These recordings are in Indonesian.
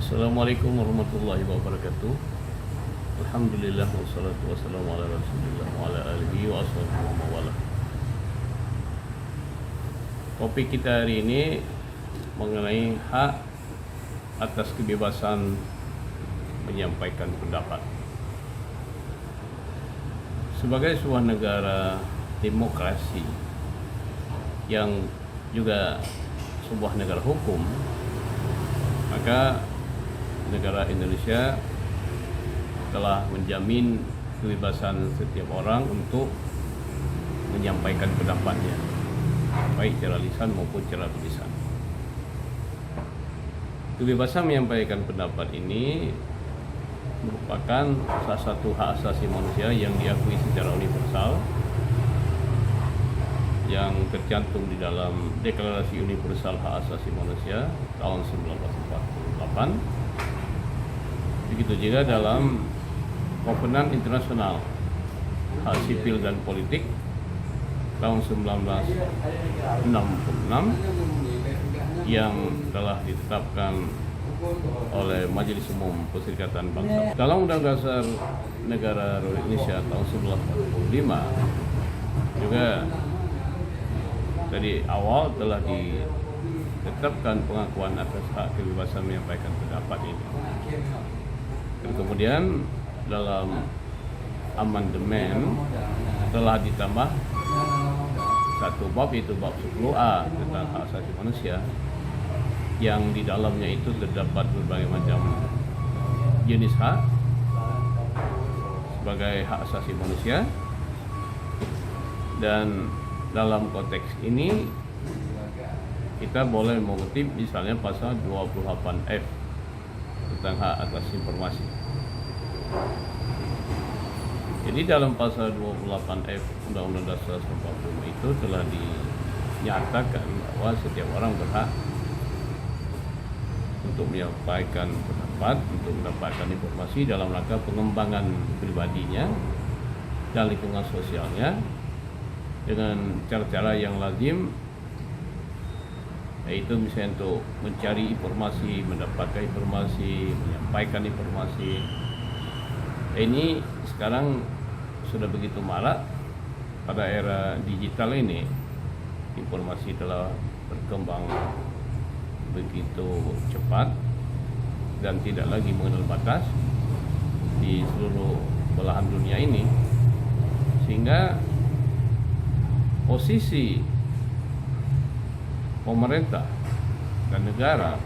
Assalamualaikum warahmatullahi wabarakatuh. Alhamdulillah wassalatu wassalamu ala rasulillah wa ala alihi wa ashabihi wa mawalah. Topik kita hari ini mengenai hak atas kebebasan menyampaikan pendapat. Sebagai sebuah negara demokrasi yang juga sebuah negara hukum, maka negara Indonesia telah menjamin kebebasan setiap orang untuk menyampaikan pendapatnya, baik secara lisan maupun secara tulisan. Kebebasan menyampaikan pendapat ini merupakan salah satu hak asasi manusia yang diakui secara universal, yang tercantum di dalam Deklarasi Universal Hak Asasi Manusia tahun 1948. Begitu juga dalam Kovenan Internasional Hak Sipil dan Politik tahun 1966 yang telah ditetapkan oleh Majelis Umum Perserikatan Bangsa. Dalam Undang-Undang Dasar Negara Republik Indonesia tahun 1945 juga dari awal telah ditetapkan pengakuan atas hak kebebasan menyampaikan pendapat ini. Dan kemudian dalam amandemen telah ditambah satu bab, yaitu bab 10A tentang hak asasi manusia, yang di dalamnya itu terdapat berbagai macam jenis hak sebagai hak asasi manusia. Dan dalam konteks ini kita boleh mengutip misalnya pasal 28F tentang hak atas informasi. Jadi dalam pasal 28F Undang-Undang Dasar 1945 itu telah dinyatakan bahwa setiap orang berhak untuk menyampaikan pendapat, untuk mendapatkan informasi dalam rangka pengembangan pribadinya dan lingkungan sosialnya dengan cara-cara yang lazim, yaitu misalnya untuk mencari informasi, mendapatkan informasi, menyampaikan informasi. Ini sekarang sudah begitu marak pada era digital ini. Informasi telah berkembang begitu cepat dan tidak lagi mengenal batas di seluruh belahan dunia ini, sehingga posisi pemerintah dan negara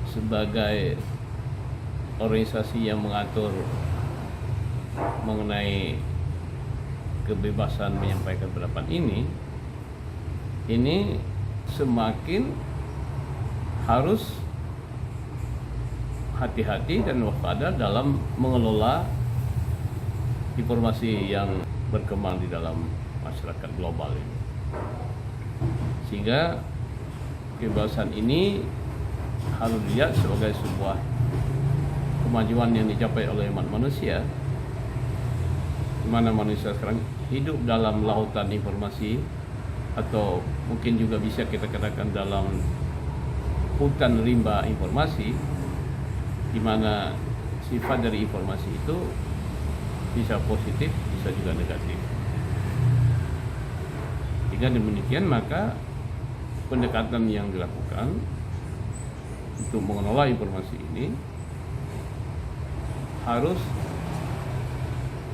sebagai organisasi yang mengatur mengenai kebebasan menyampaikan pendapat ini semakin harus hati-hati dan waspada dalam mengelola informasi yang berkembang di dalam masyarakat global ini. Sehingga kebebasan ini harus dilihat sebagai sebuah kemajuan yang dicapai oleh umat manusia, di mana manusia sekarang hidup dalam lautan informasi, atau mungkin juga bisa kita katakan dalam hutan rimba informasi, di mana sifat dari informasi itu bisa positif, bisa juga negatif. Jika demikian, maka pendekatan yang dilakukan untuk mengelola informasi ini harus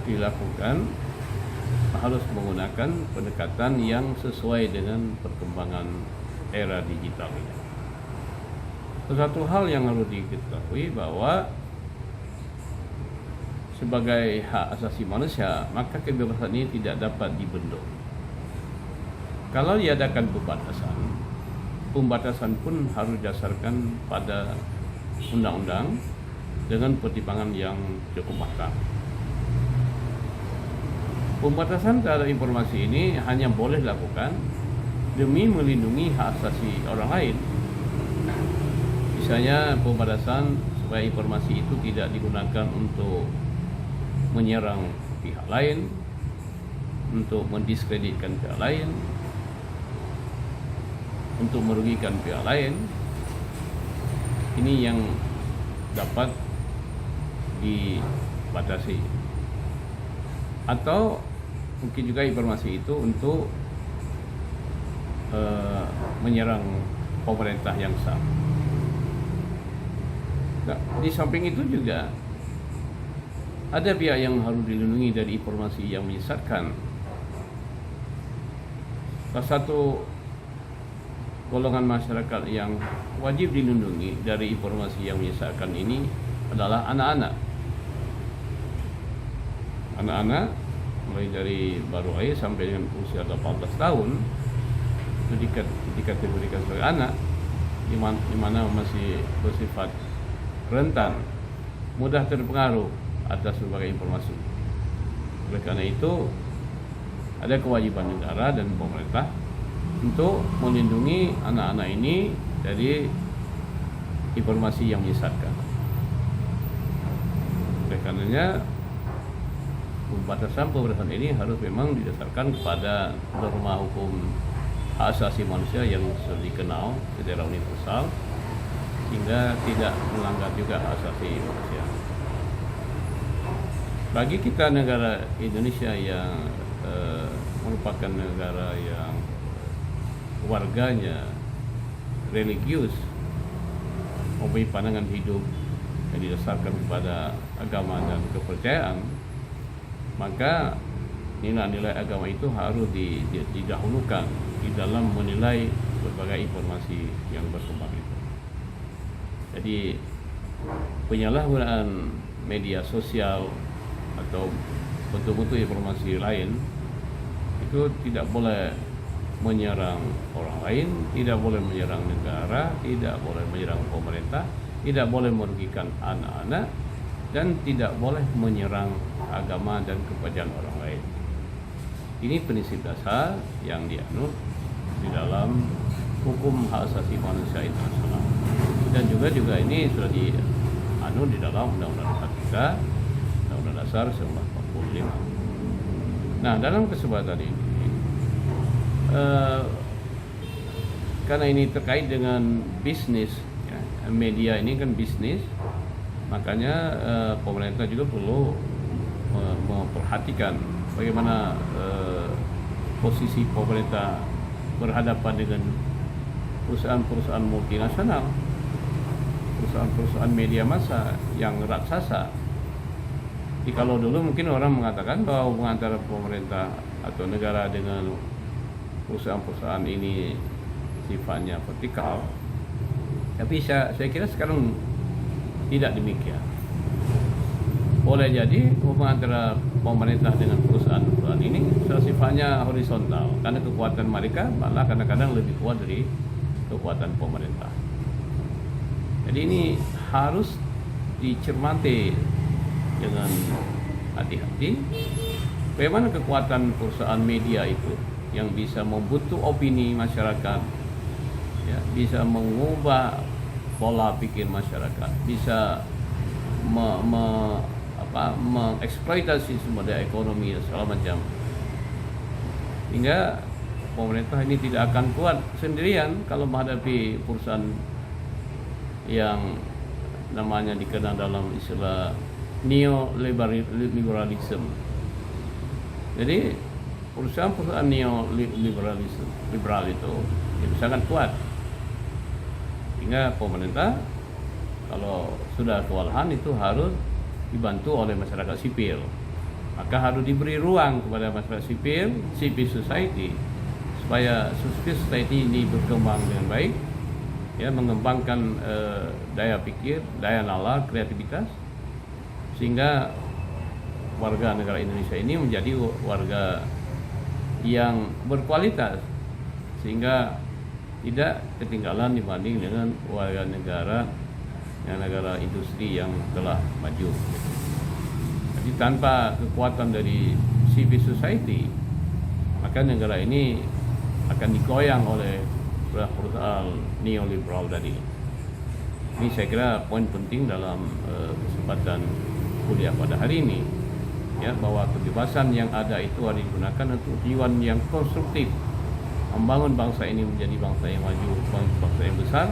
dilakukan, harus menggunakan pendekatan yang sesuai dengan perkembangan era digital ini. Satu hal yang harus diketahui bahwa sebagai hak asasi manusia, maka kebebasan ini tidak dapat dibendung. Kalau diadakan pembatasan pun harus didasarkan pada undang-undang dengan pertimbangan yang cukup matang. Pembatasan terhadap informasi ini hanya boleh dilakukan demi melindungi hak asasi orang lain. Misalnya pembatasan supaya informasi itu tidak digunakan untuk menyerang pihak lain, untuk mendiskreditkan pihak lain, untuk merugikan pihak lain, ini yang dapat dibatasi. Atau mungkin juga informasi itu untuk menyerang pemerintah yang sah. Nah, di samping itu juga ada pihak yang harus dilindungi dari informasi yang menyesatkan. Salah satu golongan masyarakat yang wajib dilindungi dari informasi yang menyesatkan ini adalah anak-anak. Anak-anak mulai dari baru lahir sampai dengan usia 18 tahun itu dikategorikan sebagai anak, di mana masih bersifat rentan, mudah terpengaruh atas berbagai informasi. Oleh karena itu, ada kewajiban negara dan pemerintah untuk melindungi anak-anak ini dari informasi yang menyesatkan. Oleh karenanya, pembatasan ini harus memang didasarkan kepada norma hukum hak asasi manusia yang sudah dikenal secara universal, sehingga tidak melanggar juga hak asasi manusia. Bagi kita negara Indonesia yang merupakan negara yang warganya religius, mempunyai pandangan hidup yang didasarkan kepada agama dan kepercayaan, maka nilai-nilai agama itu harus didahulukan di dalam menilai berbagai informasi yang berkembang itu. Jadi penyalahgunaan media sosial atau bentuk-bentuk informasi lain itu tidak boleh menyerang orang lain, tidak boleh menyerang negara, tidak boleh menyerang pemerintah, tidak boleh merugikan anak-anak, dan tidak boleh menyerang agama dan kepercayaan orang lain. Ini prinsip dasar yang dianut di dalam hukum hak asasi manusia internasional, dan juga ini sudah dianut di dalam Undang-Undang Dasar kita, Undang-Undang Dasar 1945. Nah, dalam kesempatan ini, karena ini terkait dengan bisnis, ya, media ini kan bisnis, makanya pemerintah juga perlu memperhatikan bagaimana posisi pemerintah berhadapan dengan perusahaan-perusahaan multinasional, perusahaan-perusahaan media massa yang raksasa. Jadi kalau dulu mungkin orang mengatakan bahwa hubungan antara pemerintah atau negara dengan perusahaan-perusahaan ini sifatnya vertikal, tapi saya kira sekarang tidak demikian. Boleh jadi hubungan antara pemerintah dengan perusahaan-perusahaan ini sifatnya horizontal, karena kekuatan mereka malah kadang-kadang lebih kuat dari kekuatan pemerintah. Jadi ini harus dicermati dengan hati-hati bagaimana kekuatan perusahaan media itu yang bisa membentuk opini masyarakat, ya, bisa mengubah pola pikir masyarakat, bisa mengeksploitasi sumber daya ekonomi dan segala macam, hingga pemerintah ini tidak akan kuat sendirian kalau menghadapi perusahaan yang namanya dikenal dalam istilah neoliberalism. Jadi perusahaan-perusahaan neoliberal itu sangat kuat, hingga pemerintah kalau sudah kewalahan itu harus dibantu oleh masyarakat sipil. Maka harus diberi ruang kepada masyarakat sipil, civil society, supaya civil society ini berkembang dengan baik, ya, mengembangkan daya pikir, daya nalar, kreativitas, sehingga warga negara Indonesia ini menjadi warga yang berkualitas, sehingga tidak ketinggalan dibanding dengan warga negara industri yang telah maju. Jadi tanpa kekuatan dari civil society, maka negara ini akan digoyang oleh perusahaan neoliberal tadi. Ini saya kira poin penting dalam kesempatan kuliah pada hari ini, ya, bahwa kebebasan yang ada itu harus digunakan untuk tujuan yang konstruktif, membangun bangsa ini menjadi bangsa yang maju, bangsa yang besar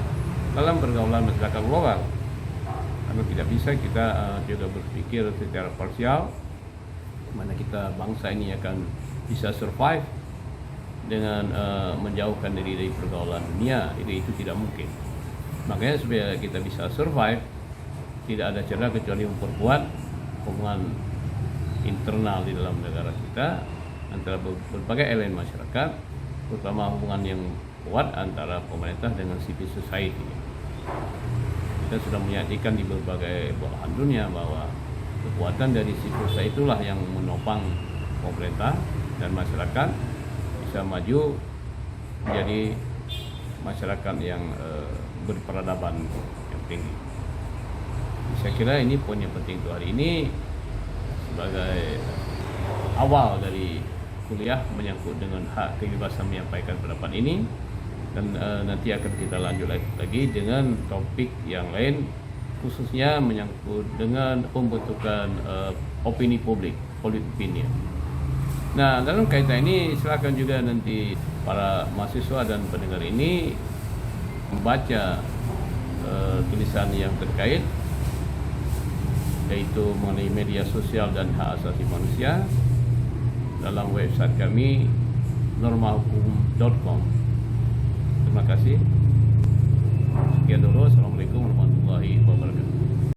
dalam pergaulan masyarakat global. Karena tidak bisa kita juga berpikir secara parsial mana kita bangsa ini akan bisa survive dengan menjauhkan diri dari pergaulan dunia. Itu tidak mungkin. Makanya supaya kita bisa survive, tidak ada cara kecuali memperkuat hubungan internal di dalam negara kita antara berbagai elemen masyarakat, terutama hubungan yang kuat antara pemerintah dengan civil society. Kita sudah menyaksikan di berbagai belahan dunia bahwa kekuatan dari civil society itulah yang menopang pemerintah dan masyarakat bisa maju menjadi masyarakat yang berperadaban yang tinggi. Saya kira ini poin yang penting untuk hari ini sebagai awal dari kuliah menyangkut dengan hak kebebasan menyampaikan pendapat ini, dan nanti akan kita lanjut lagi dengan topik yang lain, khususnya menyangkut dengan pembentukan opini publik, public opinion. Nah, dalam kaitan ini silakan juga nanti para mahasiswa dan pendengar ini membaca tulisan yang terkait, yaitu mengenai media sosial dan hak asasi manusia dalam website kami normahukum.com. Terima kasih. Sekian dulu. Assalamualaikum warahmatullahi wabarakatuh.